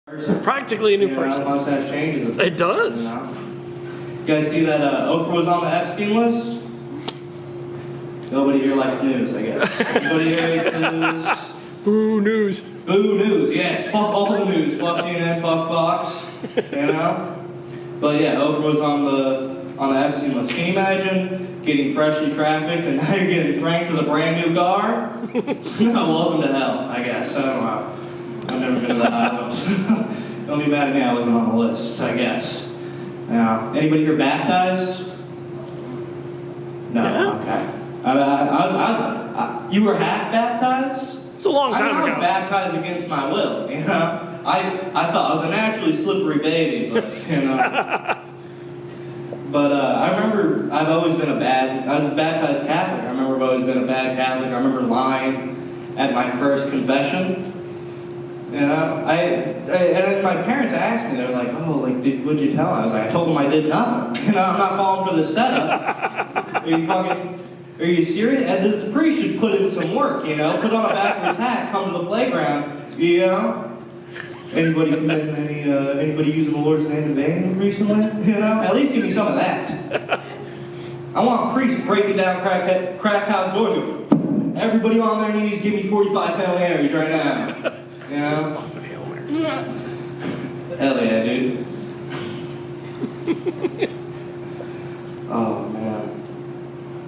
Practically a new person. Mustache changes it. It does. You guys see that Oprah was on the Epstein list? Nobody here likes news, I guess. Everybody here hates the news. Boo news. Boo news, yes. Fuck all the news. Fuck CNN, fuck Fox. You know? But yeah, Oprah was on the Epstein list. Can you imagine getting freshly trafficked and now you're getting pranked with a brand new car? No, welcome to hell, I guess. I don't know. I've never been to that island. Don't be mad at me, I wasn't on the list, I guess. Anybody here baptized? No, Yeah. okay. You were half baptized? It's a long time I was ago. baptized against my will, you know? I thought I was a naturally slippery baby, but, you know. But I remember I was a baptized Catholic. I remember I've always been a bad Catholic. I remember lying at my first confession. You know, and my parents asked me, they're like, oh, like, what'd you tell? I was like, I told them I did nothing. You know, I'm not falling for this setup. Are you serious? And this priest should put in some work, you know? Put on a backwards hat, come to the playground, you know? Anybody using the Lord's name in vain recently? You know? At least give me some of that. I want priests breaking down crack house doors. Everybody on their knees, give me 45 Hail Marys right now. You know? Hell yeah, dude. Oh, man.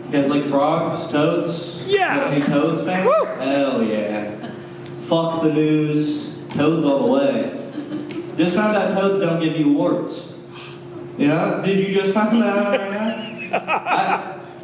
You guys like frogs? Toads? Yeah. Any Toads fans? Woo. Hell yeah. Fuck the news. Toads all the way. Just found out toads don't give you warts. You know? Did you just find that out right now?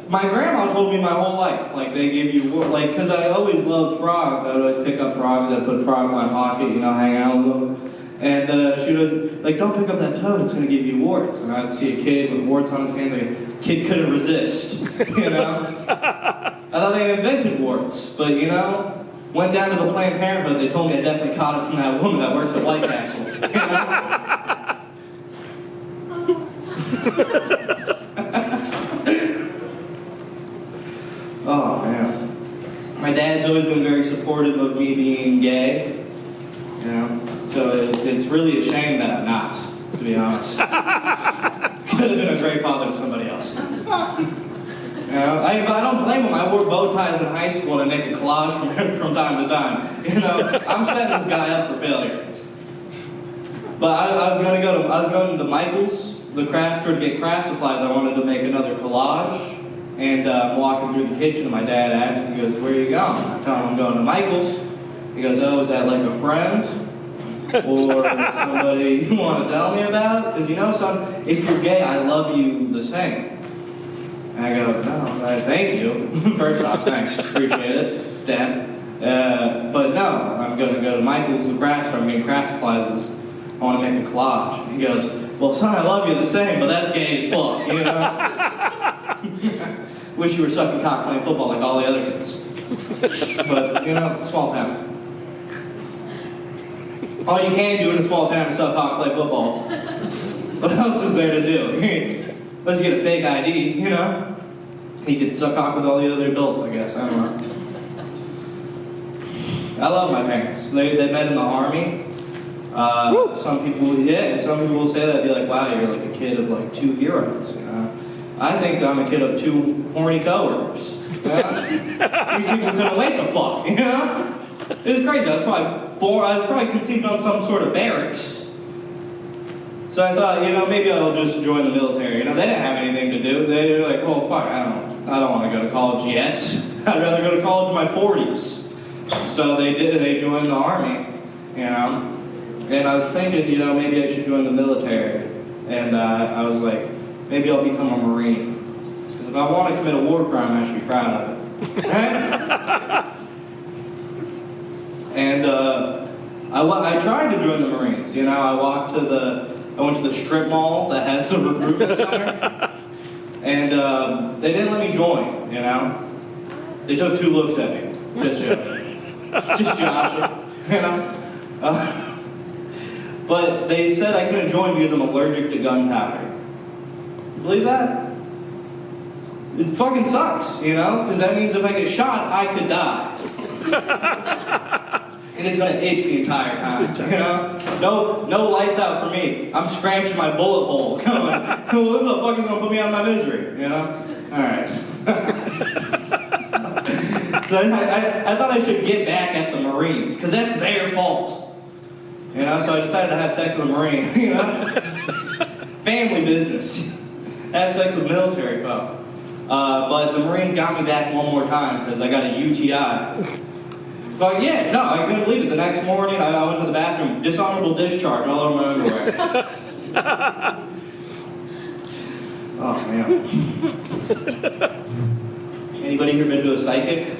My grandma told me my whole life, like, they give you warts. Like, because I always loved frogs. I would always pick up frogs. I'd put a frog in my pocket, you know, hang out with them. And she was like, don't pick up that toad, it's going to give you warts. And I'd see a kid with warts on his hands, like, a kid couldn't resist, you know? I thought they invented warts, but, you know, went down to the Planned Parenthood, they told me I definitely caught it from that woman that works at White Castle, you know? Oh, man. My dad's always been very supportive of me being gay, you know? So it's really a shame that I'm not, to be honest. Could have been a great father to somebody else. You know, I don't blame him. I wore bow ties in high school and I make a collage from time to time. You know, I'm setting this guy up for failure. But I was going to Michael's, the craft store, to get craft supplies. I wanted to make another collage. And I'm walking through the kitchen and my dad asked me, he goes, where are you going? I tell him I'm going to Michael's. He goes, oh, is that like a friend? Or somebody you want to tell me about? Because, you know, son, if you're gay, I love you the same. And I go, no, thank you. First off, thanks, appreciate it, Dad. But no, I'm going to go to Michael's, the craft store, I'm getting craft supplies. I want to make a collage. He goes, well, son, I love you the same, but that's gay as fuck, you know? Wish you were sucking cock playing football like all the other kids. But, you know, small town. All you can do in a small town is suck cock, play football. What else is there to do? Let's get a fake ID, you know? He could suck cock with all the other adults, I guess. I don't know. I love my parents. They met in the Army. Some people will say that, be like, wow, you're like a kid of like two heroes, you know? I think I'm a kid of two horny coworkers. You know? These people couldn't wait to fuck, you know? It was crazy. I was probably conceived on some sort of barracks. So I thought, you know, maybe I'll just join the military. You know, they didn't have anything to do. They were like, well, fuck, I don't want to go to college yet. I'd rather go to college in my 40s. So they joined the Army, you know. And I was thinking, you know, maybe I should join the military. And I was like, maybe I'll become a Marine. Because if I want to commit a war crime, I should be proud of it. Right? And I tried to join the Marines. You know, I went to the strip mall that has the recruitment center. And they didn't let me join, you know. They took 2 looks at me. Just joshing, you know. But they said I couldn't join because I'm allergic to gunpowder. Believe that? It fucking sucks, you know? Because that means if I get shot, I could die. and it's gonna itch the entire time. You know, no lights out for me. I'm scratching my bullet hole. Going, who the fuck is gonna put me out of my misery? You know. All right. So I thought I should get back at the Marines because that's their fault. You know. So I decided to have sex with a Marine. You know. Family business. Have sex with military folk. But the Marines got me back one more time because I got a UTI. But yeah, no, I couldn't believe it. The next morning, I went to the bathroom, dishonorable discharge all over my underwear. Oh, man. Anybody here been to a psychic?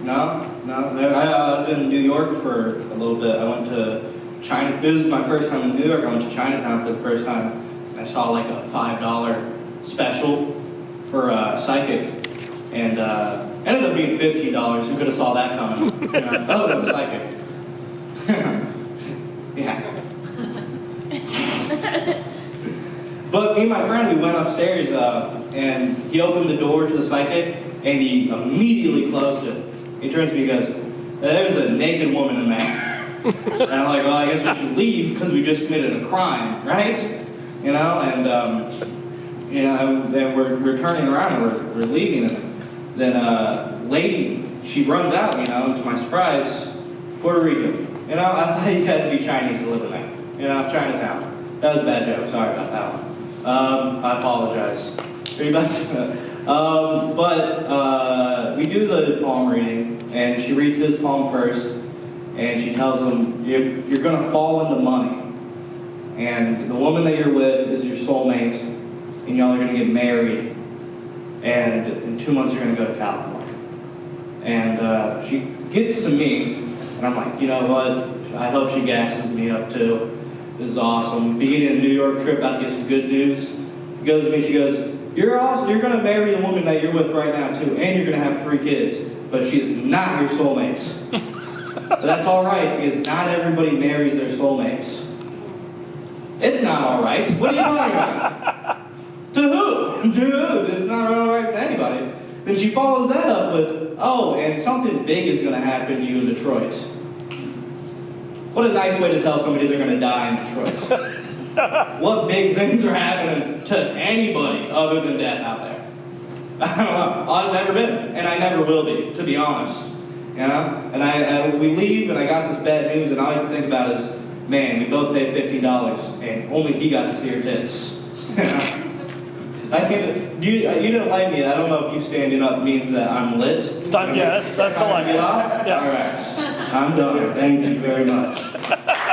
No? I was in New York for a little bit. I went to China. This was my first time in New York. I went to Chinatown for the first time. I saw like a $5 special for a psychic. And ended up being $15. Who could have saw that coming? You know, other than psychic. Yeah. But me and my friend, we went upstairs, and he opened the door to the psychic, and he immediately closed it. He turns to me and goes, "There's a naked woman in there." And I'm like, "Well, I guess we should leave because we just committed a crime, right?" You know, and you know, and we're turning around and we're leaving, and then lady, she runs out, you know, and to my surprise, Puerto Rican. You know, I thought you had to be Chinese to live in there. You know, Chinatown. That was a bad joke. Sorry about that one. I apologize. But we do the palm reading, and she reads his palm first, and she tells him, you're going to fall into money. And the woman that you're with is your soulmate, and y'all are going to get married, and in 2 months you're going to go to California. And she gets to me, and I'm like, you know what, I hope she gasses me up too. This is awesome. Beginning a New York trip, about to get some good news. She goes to me, she goes, you're awesome. You're going to marry the woman that you're with right now too, and you're going to have 3 kids, but she is not your soulmate. But that's all right, because not everybody marries their soulmates. It's not all right. What are you talking about? To who? To who? It's not all right to anybody. Then she follows that up with, oh, and something big is going to happen to you in Detroit. What a nice way to tell somebody they're going to die in Detroit. What big things are happening to anybody other than death out there? I don't know. I've never been, and I never will be, to be honest. You know? And we leave, and I got this bad news, and all I can think about is, man, we both paid $15, and only he got to see her tits. You know? You didn't like me. I don't know if you standing up means that I'm lit. Yeah, that's the line. Yeah. All right. I'm done. Thank you very much.